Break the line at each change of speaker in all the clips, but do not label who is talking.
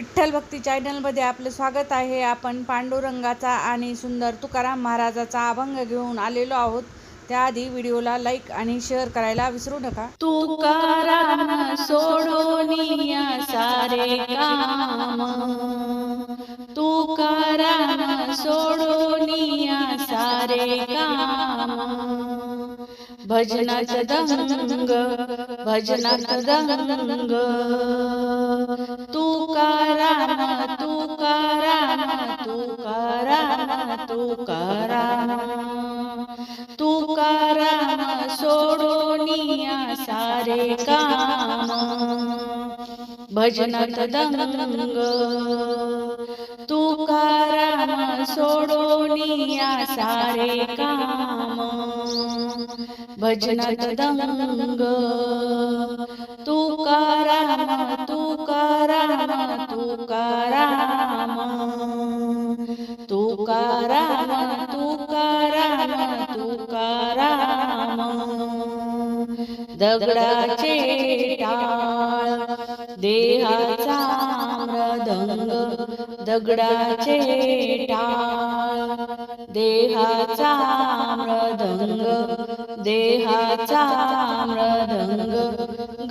विठ्ठल भक्ती चॅनलमध्ये आपलं स्वागत आहे. आपण पांडुरंगाचा आणि सुंदर तुकाराम महाराजाचा अभंग घेऊन आलेलो आहोत. त्याआधी व्हिडिओला लाईक आणि शेअर करायला विसरू नका. तुकाराम सोडोनिया सारे काम, तुकाराम सोडोनिया सारे काम, भजनात दंग भजनात दंग, तुकाराम तुकाराम तुकाराम तुकाराम, तुकाराम सोडोनिया सारे काम, भजनात दंग, तुकाराम सोडोनिया सारे काम, भजनात दंग, तुकाराम तुकाराम तुकाराम, तुकाराम तुकाराम तुकाराम, दगडाचे टाळ देहाचा मृदंग, दगडाचे टाळ देहाचा मृदंग, देहाचा मृदंग,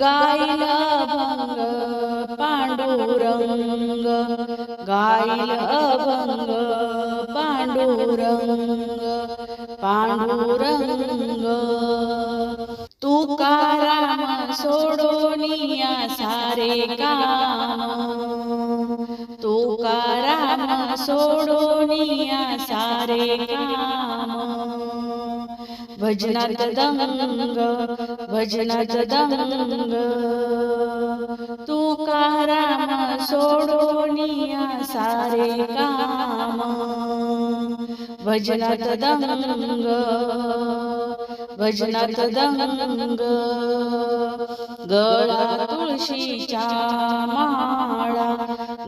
गाईल अभंग पांडुरंग, गाईल अभंग पांडुरंग पांडुरंग, तुकाराम सोडोनिया सारे काम, तुकाराम सोडोनिया सारे काम, भजनात दंग भजनात दंग, तुकाराम सोडोनिया सारे काम, भजनात दंग भजनात दंग, गळा तुळशीच्या माळा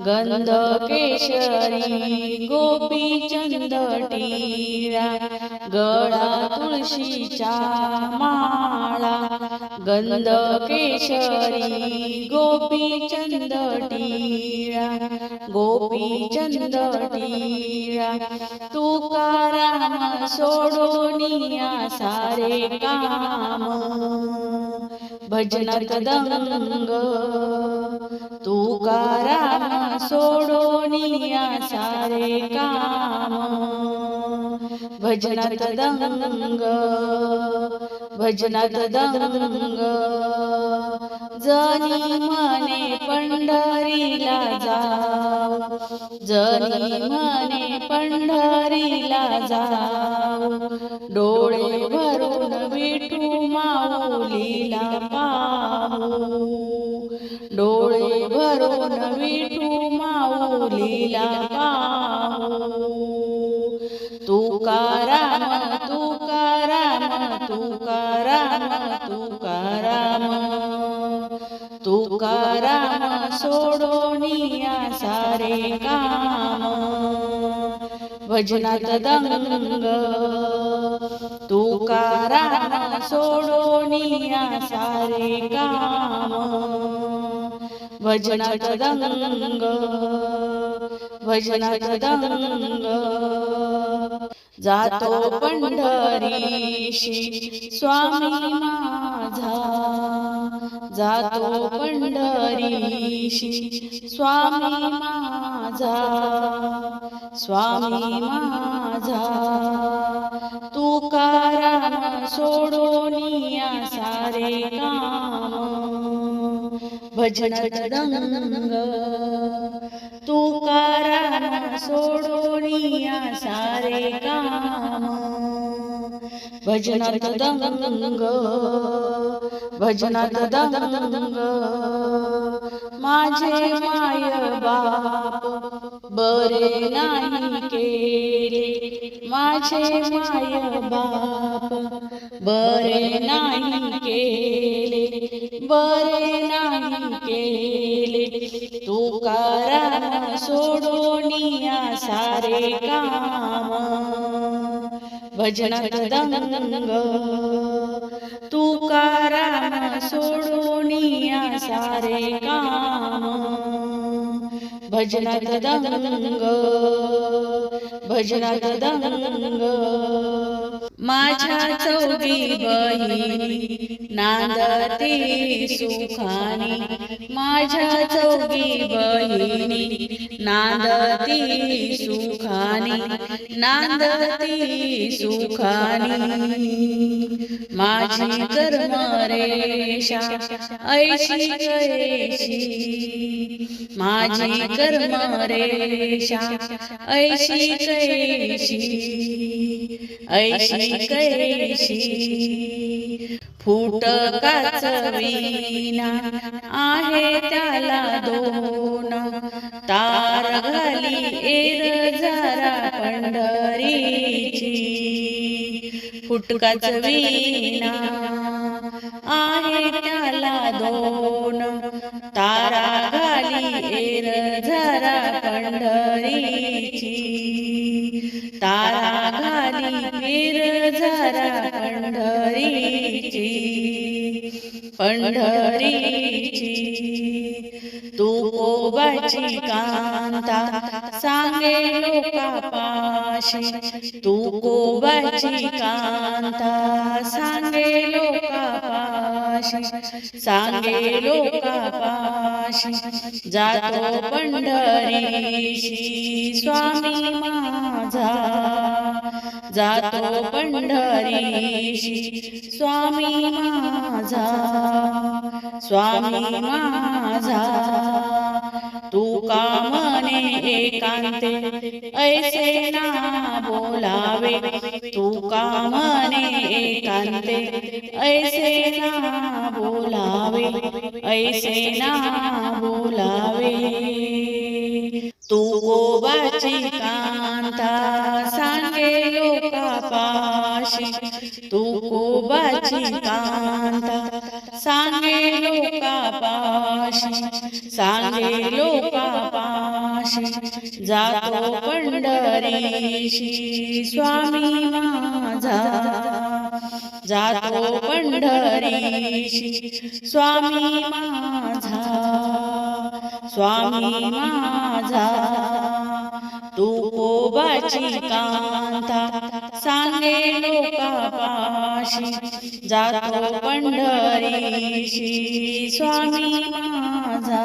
गंध केशरी गोपीचंद टिळा, गळा तुळशीच्या माळा गंध केशरी गोपीचंद टिळा, गोपीचंद टिळा, तुकाराम सोडोनिया सारे काम, भजनात दंग, तुकाराम सोडोनिया सारे काम, भजनात दंग भजनात दंग, जनी म्हणे पंढरीला जाऊ, जनी म्हणे पंढरीला जाऊ, डोळे भरून विठू माऊलीला पाहू, डोळे भरून विठू माऊलीला पाहू, तुकाराम तुकाराम तुकाराम तुकाराम, तुकाराम सोडोनिया सारे काम, भजनात दंग, तुकाराम सोडोनिया सारे काम, भजनात दंग भजनात दंग, जातो पंढरीशी स्वामी माझा, जातो पंढरीशी स्वामी माझा, स्वामी माझा, तुकाराम सोडोनिया सारे काम, भजनात दंग, तुकाराम सोडोनिया सारे काम, भजनात दंग भजनात दंग, माझे माय बाप बरे नाही केले, माझे माय बाप बरे नाही केले, बरे नाही केले, तुकाराम सोडोनिया सारे काम, भजनात दंग, तुकाराम सोडोनिया सारे काम, भजनात दंग भजनात दंग माझ्या चौघी बहिणी नांदती सुखानी माझ्या चौघी बहिणी नांदती सुखानी नांदती सुखानी माझी कर्मरेषा ऐशी कैशी माझी कर्मरेषा ऐशी कैशी ऐशी कैशी फुटकाच वीणा आहे त्याला दोन तार घाली एर जरा पंढरीची फुटकाच वीणा आहे त्याला दोन तारा घाली एर जरा पंढरीची तारा घाली एर जरा पंढरीची पंढरीची तुकोबाची कांता सांगे लोकापाशी तुकोबाची कांता सांगे लोकापाशी सांगे लोकापाशी जातो पंढरीशी स्वामी माझा जातो पंढरीशी स्वामी माझा स्वामी माझा तुका मने एकांते ऐसे ना बोलावे तुका मने एकांते ऐसे ना बोलावे ऐसे ना बोलावे तुकोबाची कांता सांगे लोकापाशी तुकोबाची कांता सांगे लोकापाशी सांगे लोकापाशी जातो पंढरीशी स्वामी माझा जातो पंढरीशी स्वामी माझा स्वामी माझा तुकोबाची कांता सांगे लोकापाशी जातो पंढरीशी स्वामी माझा